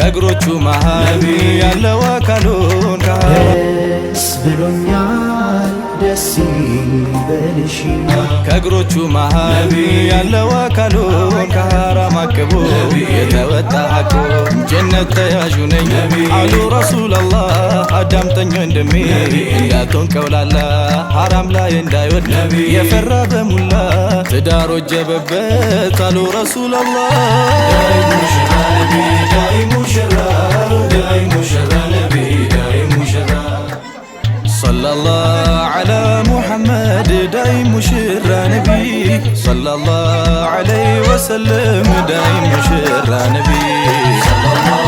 ከእግሮቹ መሃል ያለው አካሉን ደስ ብሎኛል ደስ ይበልሽ ከእግሮቹ መሃል ያለው አካሉን ከሐራም አቅቦ የተወጣ ሐቁ ጀነት ተያዡ ነኝ አሉ ረሱላላህ። አዳምጠኝ ወንድሜ እንዳትሆን ቀውላላ ሐራም ላይ እንዳይወድ የፈራ በሙላ ትዳር ወጀበበት አሉ ረሱላላህ። ዳይ ሙሽራ ነቢ ዳይ ሙሽራ ዳይ ሙሽራ ነቢ ዳይ ሙሽራ ሰለላሁ ዐላ ሙሐመድ ዳይ ሙሽራ ነቢ ሰለላሁ ዐለይሂ ወሰለም ዳይ ሙሽራ ነቢ ሰለላሁ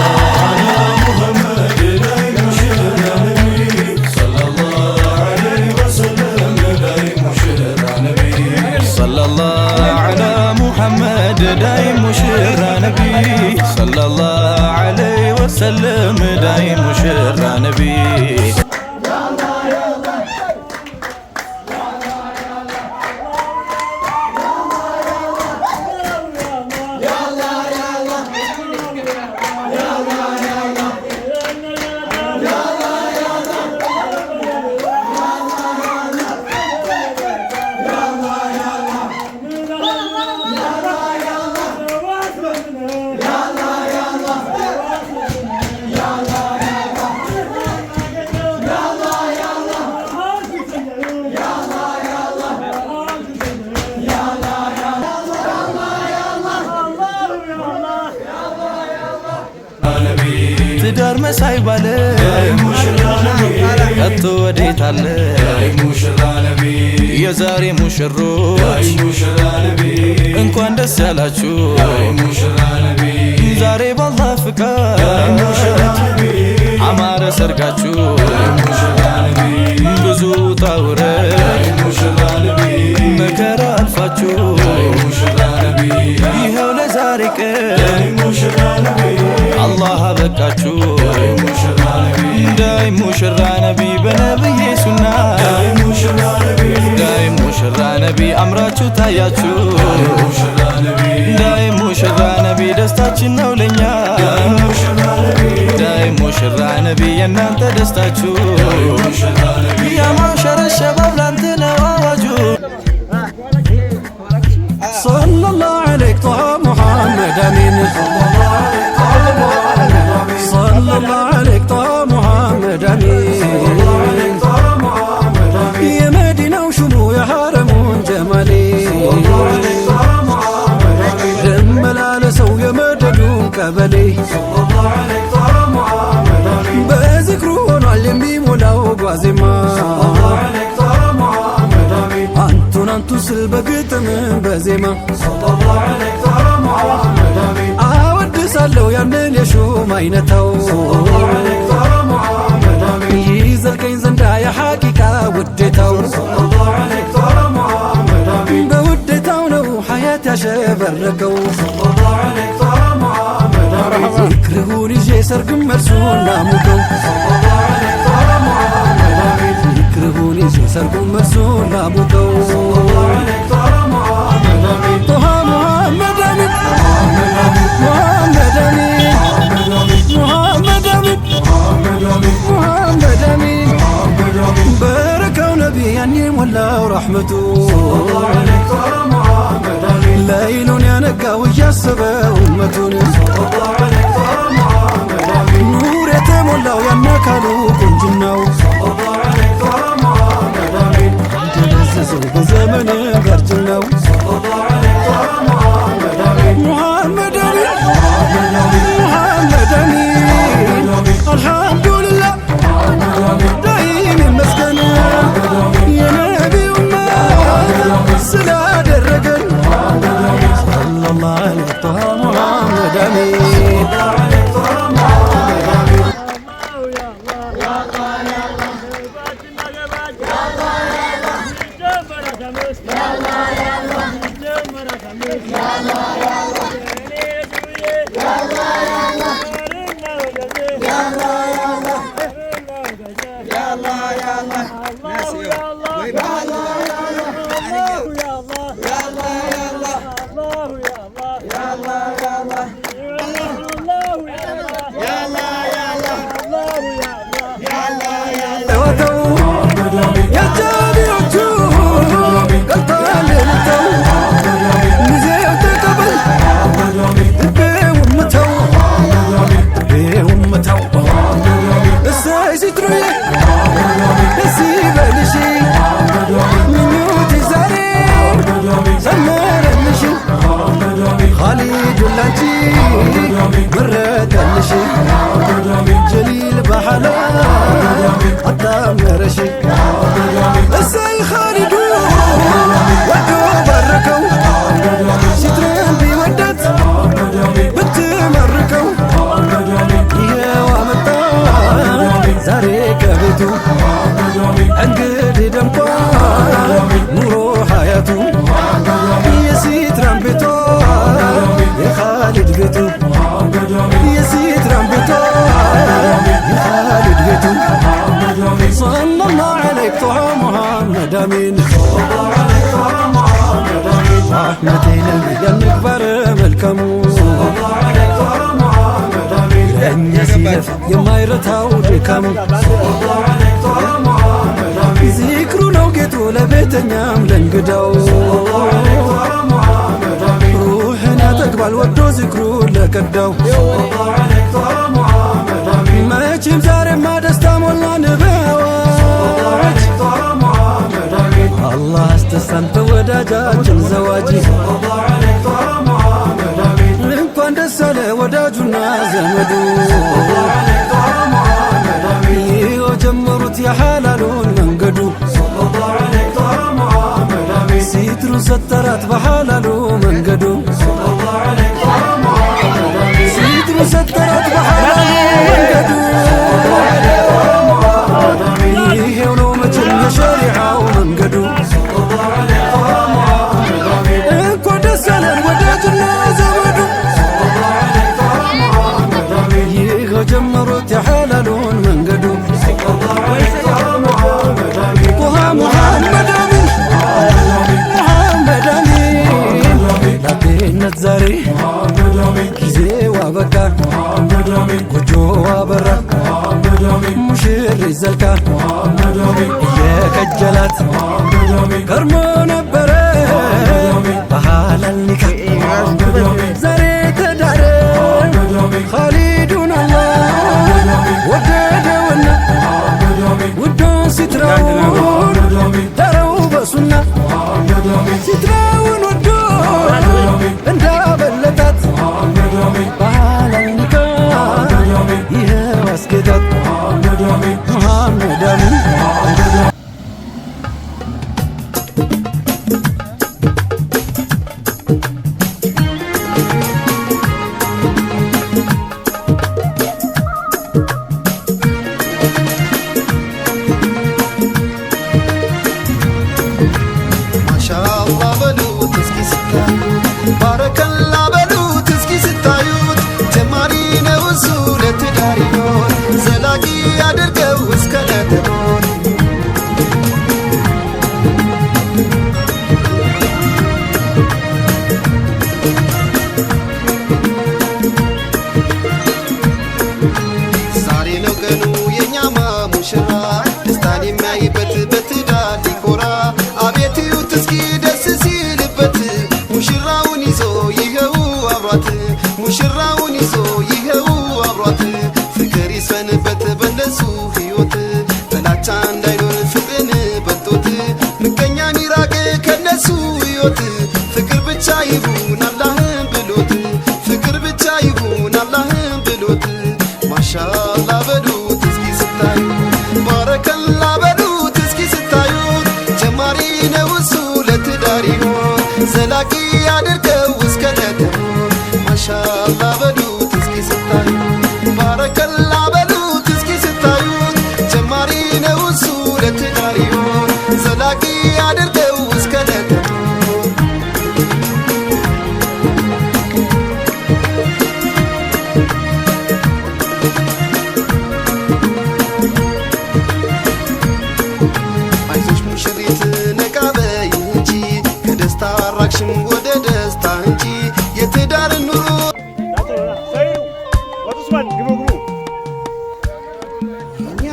ዐላ ሙሐመድ ዳይ ሙሽራ ነቢ ሰለላሁ ዐለይሂ ወሰለም ዳይ ሙሽራ ነቢ ሰለላሁ ዐላ ሙሐመድ ዳይ ሙሽራ ነቢ ሰለላሁ ዐለይሂ ወሰለም ዳይ ሙሽራ ነቢ ትዳር መሳይ ባለ ከቶ ወዴት አለ የዛሬ ሙሽሮች እንኳን ደስ ያላችሁ ዛሬ ባላህ ፍቃድ አማረ ሰርጋችሁ ብዙ ውጣ ውረድ መከራ አልፋችሁ ይኸው ለዛሬ ቀን አላህ አበቃችሁ ዳይ ሙሽራ ነቢ በነብዬ ሱና ዳይ ሙሽራ ነቢ አምራችሁ ታያችሁ ዳይ ሙሽራ ነቢ ደስታችን ነው ለኛ ዳይ ሙሽራ ነቢ የእናንተ ደስታችሁ ያማሸረ ሸባብ ላንተ ነው አዋጁ ሰለላሁ ዐለይሂ ጧሃ ሙሐመድ አሚን ሰለላሁ ዐለይሂ ጧሃ ሙሐመድ አሚን የመዲናው ሹሙ የሐረሙን ጀማሌ ደመላለሰው የመደዱን ቀበሌ በዝክሩ ሆኗል የሚሞላው ጓዜማ አንቱን አንቱ ስል በግጥም በዜማ አወድሳለሁ ያንን የሹም አይነታው ይዘልቀኝ ዘንዳ የሐቂቃ ውዴታው በውዴታው ነው ሐያት ያሸበረቀው ዝክርሁን ይዤ ሰርግም መልሱን ላሙቀው ዝክርሁን ይዤ ሰርጉም መልሱን ላሙቀው ጦሃ ሙሐመድ አሚን ሙሐመድ አሚን ሙሐመድ አሚን ሙሐመድ አሚን በረካው ነቢ ያኔ ሞላው ረሕመቱ ለይሉን ያነጋው እያሰበ ኡመቱን ኑር የተሞላው ያናካሉ ቁንጅናው እንደለዘዘው በዘመን ጋርጅናው ሙሐመድ አሚን ሙሐመድ አሚን አልሐምዱሊላህ ዳይም ይመስገን የነቢዩማ ዛሬ ከቤቱ እንግዲህ ደምቋል ኑሮ ሀያቱ የሲትራን ቤቷ የኻሊድ ቤቱ የሲትራን ቤቷ የኻሊድ ቤቱ ሰለላሁ ዐለይሂ ጦሃ ሙሐመድ አሚን ረሕመቴ ነቢያን ንግበር መልካሙ ለእኛ ሲለፍ የማይረታው ድካሙ ዚክሩ ነው ጌጡ ለቤተኛም ለእንግዳው ሩሕን ያጠግባል ወዶ ዚክሩ ለቀዳው መቼም ዛሬማ ደስታ ሞላን በአዋጅ አላህ አስተሳን በወዳጃችን ዘዋጅ እንኳን ደስ አለ ወዳጁና ዘመዱ ይኸው ጀመሩት የሐላሉን መንገዱ ሲትሩ ሰተራት በሐላሉ መንገዱ ሲትሩ ሰተራት በሐላሉ መንገዱ ይሄው ነው መቼም የሸሪዓው መንገዱ እንኳን ደስ አለን ወዳጅና ዘመዱ ይኸው ጀመሩት የሐላሉን መንገዱ ጦሃ ሙሐመድ አሚን ሙሐመድ አሚን ላጤነት ዛሬ ጊዜዋ በቃ ጎጆዋ በራ ሙሽሪ ዘልቃ እየከጀላት ከርሞ ነበረ በሐላል ኒካ ዛሬ ተዳረ ኻሊዱን አላህ ወደደውና ውዶን ሲትራውን ዳረው በሱና ሲትራውን ወዶ እንዳበለጣት በሐላል ኒካ ይኸው አስጌጣት ሙሐመድ አሚን ሙሽራውን ይዞ ይኸው አብሯት ፍቅር ይስፈንበት በነሱ ሕይወት ጥላቻ እንዳይኖር ፍቅርን በልጦት ምቀኛ ሚራቅ ከነሱ ሕይወት ፍቅር ብቻ ይሁን አላህን ብሎት ፍቅር ብቻ ይሁን አላህን ብሎት ማሻአላ በሉት እስኪ ስታዩ ባረከላ በሉት እስኪ ስታዩ ጀማሪ ነው እሱ ለትዳር ይሆን ዘላቂ አድርገው እስከ ለተሞት ማሻአላ በሉት እስኪ ስታዩ ባረከላ በሉት እስኪ ስታዩ ጀማሪ ነው እሱ ለትዳር ይሆን ዘላቂ አድርገው እስከ ለተሞት አይዞሽ ሙሽሪት ነቃ በይ እንጂ ከደስታ አራቅሽም ወደ ደስታ እንጂ የትዳር ኑሮ እኛ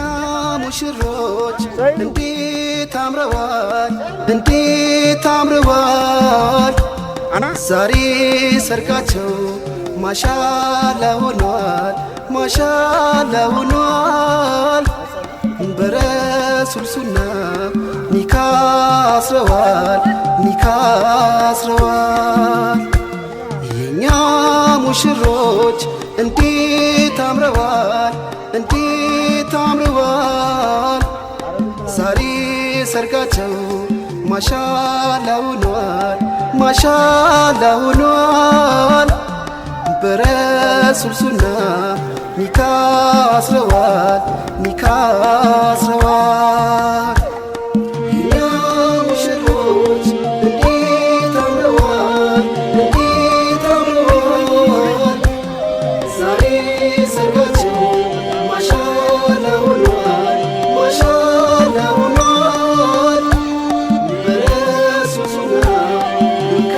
ሙሽሮች እንዴት አምረዋል እንዴት አምረዋል ዛሬ ሰርጋቸው ማሻአላ ሆኗል ማሻአላ ሆኗል በረሱል ሱና ኒካ አስረዋል ኒካ አስረዋል የኛ ሙሽሮች እንዴት አምረዋል እንዴት አምረዋል ዛሬ ሰርጋቸው ማሻአላ ሆኗል ማሻአላ ሆኗል በረሱል ሱና ኒካ አስረዋል ኒካ አስረዋል እኛ ሙሽሮች እንዴት አምረዋል እንዴት አምረዋል ዛሬ ሰርጋችን ማሻአላ ሆኗል ማሻአላ ሆኗል በረሱሱና ኒካ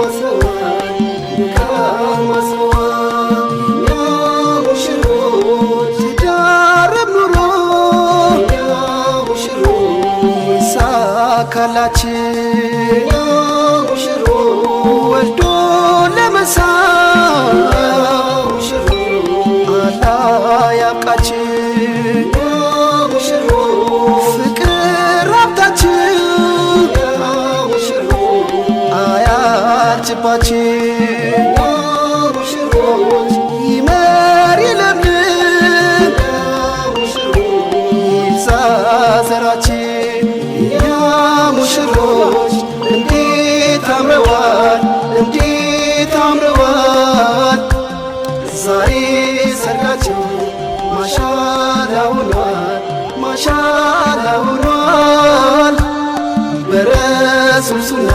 አስረዋል ኒካ አስረዋል እኛ ሙሽሮች ትዳርም ኑሮ እኛ ሙሽሮች ይሳካላችን እኛ ሙሽሮች ወልዶ ለመሳም አላህ ያብቃችን እኛ ሙሽሮች ፍቅር ሀብታችን እኛ ሙሽሮች አያልቅባችን እኛ ሙሽሮች ይመር ይለምልም እኛ ሙሽሮች ይብዛ ዘራችን እኛ ሙሽሮች እንዴት አምረዋል እንዴት አምረዋል ዛሬ ሰርጋችን ማሻአላ ሆኗል ማሻአላ ሆኗል በረሱል ሱና